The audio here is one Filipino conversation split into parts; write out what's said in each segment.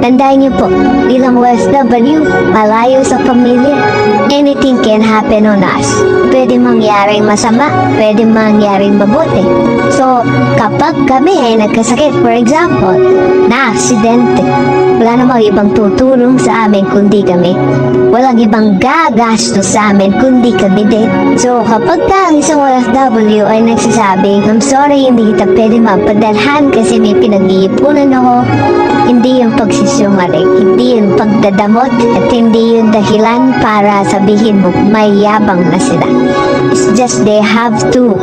Tandaan niyo po, bilang OFW, malayo sa pamilya, anything can happen on us. Pwede mangyaring masama, pwede mangyaring mabuti. So, kapag kami ay nagkasakit, for example, na-aksidente, wala namang ibang tutulong sa amin kundi kami. Walang ibang gagastos sa amin kundi kami din. So, kapag ka ang isang OFW ay nagsasabing, I'm sorry, hindi kita pwede mapadalhan kasi may pinag-iipunan ako, hindi yung pagsisungaling, hindi yung pagdadamot, at hindi yung dahilan para sabihin mo may yabang na sila. It's just they have to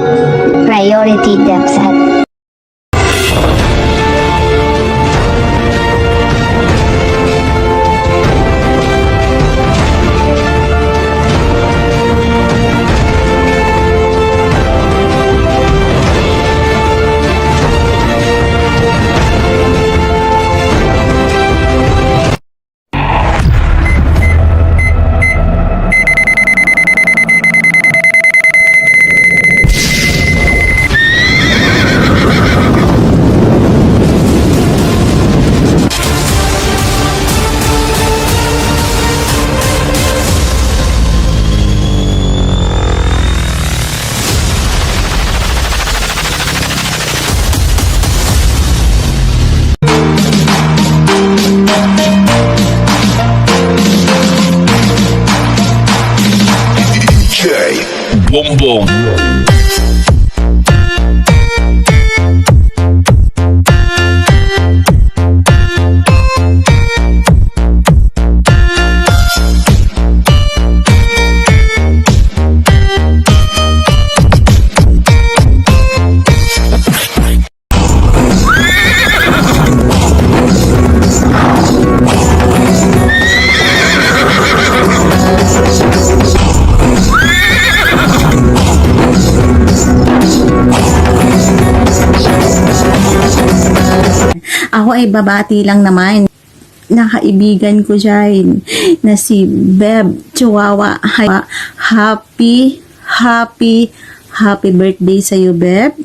priority themselves. Bombom. Ako ay babati lang naman na kaibigan ko dyan na si Beb Chihuahua. Happy birthday sa'yo, Beb.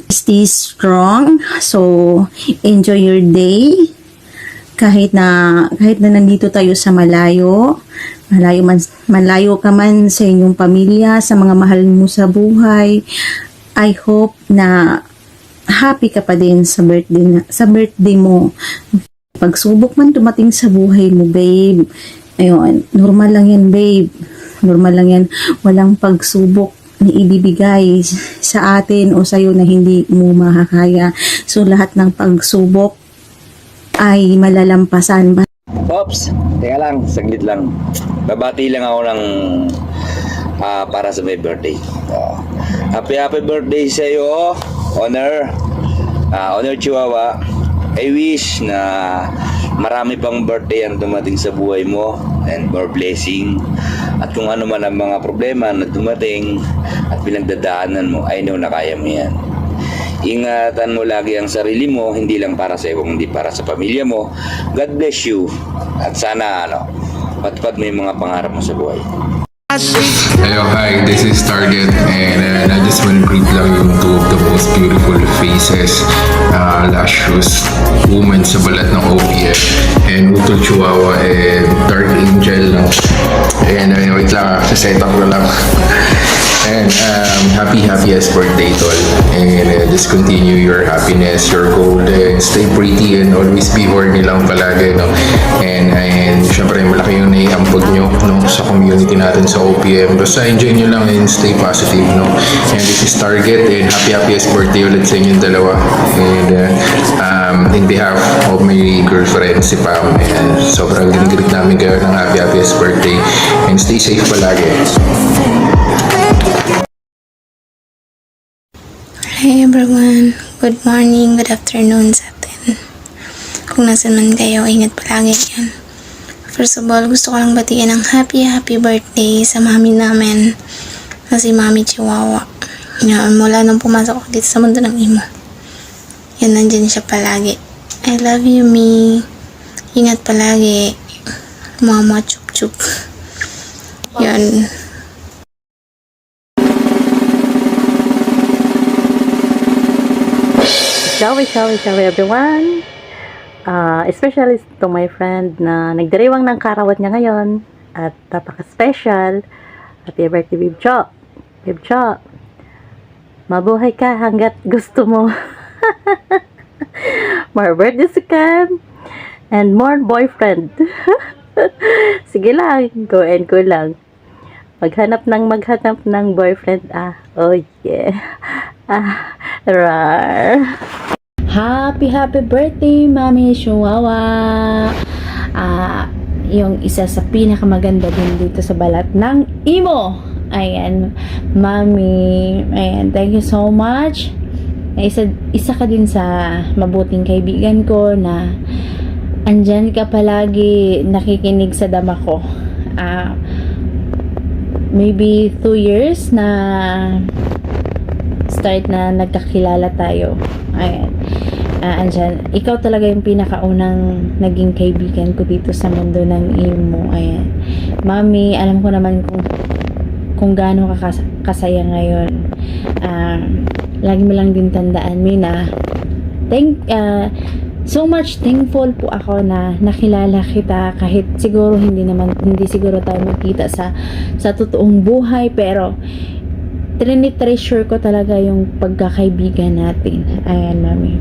Stay strong. So, enjoy your day. Kahit na nandito tayo sa malayo ka man sa inyong pamilya, sa mga mahal mo sa buhay, I hope na happy ka pa din sa birthday mo. Pagsubok man dumating sa buhay mo, babe. Ayun, normal lang yan, babe. Normal lang yan. Walang pagsubok na ibibigay sa atin o sa'yo na hindi mo makakaya. So, lahat ng pagsubok ay malalampasan. Pops, teka lang, saglit lang. Babati lang ako ng para sa my birthday. Happy birthday sa iyo, Honor Chihuahua. I wish na marami pang birthday ang dumating sa buhay mo and more blessing. At kung ano man ang mga problema na dumating at pinagdadaanan mo, I know na kaya mo yan. Ingatan mo lagi ang sarili mo, hindi lang para sa iyo, hindi para sa pamilya mo. God bless you. At sana matupad mo yung mga pangarap mo sa buhay. Hello, hi, this is Target and I just want to greet lang yung two of the most beautiful faces, luscious woman sa balat ng OPF and Utol Chihuahua and Dark Angel lang. And wait lang, sa setup ko lang. And happiest birthday, Tol. And just continue your happiness, your goal, and stay pretty and always be horny lang palagi, no? And syempre malaki yung naiampod nyo, no, sa community natin sa OPM. Basta enjoy nyo lang and stay positive, no? And this is Target and happiest birthday ulit sa inyong dalawa. And in behalf of my girlfriend, si Pam, and sobrang ginigrit namin kayo ng happiest birthday and stay safe palagi. Hi everyone, good morning, good afternoon sa atin. Kung nasan man kayo, ingat palagi yan. First of all, gusto ko lang batiin ng happy birthday sa mami namin na si Mami Chihuahua. Mula nung pumasok ako dito sa mundo ng imo, yan, nandyan siya palagi. I love you, Mi. Ingat palagi. Mama, chup. Yan. Shall we everyone? Especially to my friend na nagdiriwang ng karawat niya ngayon at napaka-special. Happy birthday, Babe Cho. Babe Cho, mabuhay ka hanggat gusto mo. More birthdays to come and more boyfriend. Sige lang, go and go lang. Maghanap ng boyfriend. Oh yeah. Rar. Happy birthday, Mami Chihuahua. Yung isa sa pinakamaganda din dito sa balat ng imo. Ayan, Mami. Ayan, thank you so much. Isa ka din sa mabuting kaibigan ko na andyan ka palagi nakikinig sa dama ko. Maybe 2 years na start na nagkakilala tayo. Ayan. Andyan. Ikaw talaga yung pinakaunang naging kaibigan ko dito sa mundo ng imo. Ayan. Mami, alam ko naman kung gaano ka kasaya ngayon. Lagi mo lang din tandaan, Mina. So much thankful po ako na nakilala kita kahit siguro hindi siguro tayo magkita sa totoong buhay, pero treasure ko talaga yung pagkakaibigan natin. Ayan, Mami.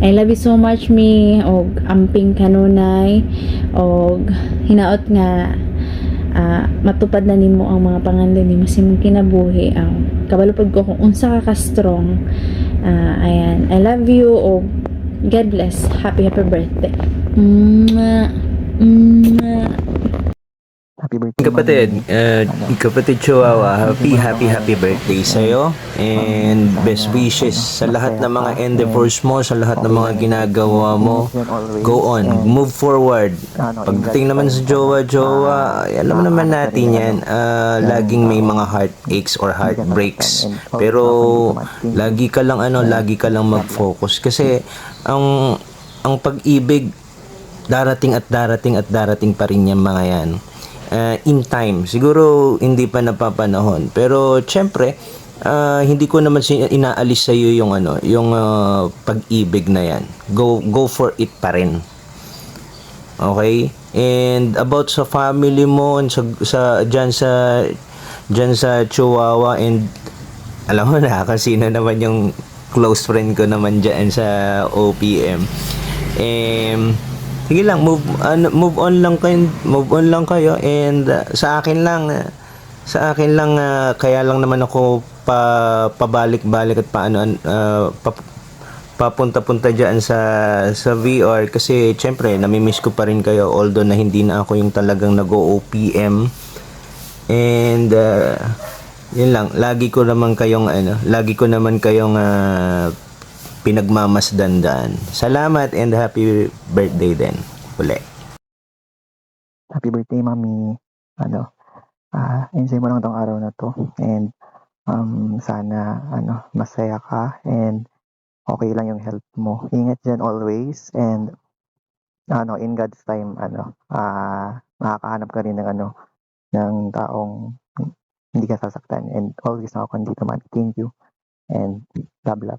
I love you so much, mi. Og amping kanunay. Og hinaot nga matupad na nimo ang mga pangandoon nimo sa imong kinabuhi. Kabalupod ko kung unsa ka strong. Ayan. I love you. Og God bless. Happy birthday. Happy birthday, kapatid Chihuahua, happy birthday sa'yo, and best wishes sa lahat ng mga endeavors mo, sa lahat ng mga ginagawa mo. Go on, move forward. Pagdating naman sa jowa, alam naman natin yan, laging may mga heartaches or heartbreaks, pero lagi ka lang mag-focus, kasi ang pag-ibig darating pa rin yung mga yan. In time, siguro hindi pa napapanahon, pero syempre hindi ko naman inaalis sa iyo yung pag-ibig na yan. Go for it pa rin. Okay? And about sa family mo, diyan sa Chihuahua, and alam mo na kung sino naman yung close friend ko naman diyan sa OPM. Sige lang, move on lang kayo, and sa akin lang kaya lang naman ako pabalik-balik at papunta-punta diyan sa VR, kasi syempre namimiss ko pa rin kayo, although na hindi na ako yung talagang nag-OPM. And yun lang, lagi ko naman kayong pinagmamasdandan. Salamat and happy birthday din. Uli. Happy birthday, Mami. Enjoy mo lang tong araw na to. And sana masaya ka and okay lang yung health mo. Ingat dyan always, and in God's time makakahanap ka rin ng taong hindi ka sasaktan, and always ako dito, man. Thank you and God bless.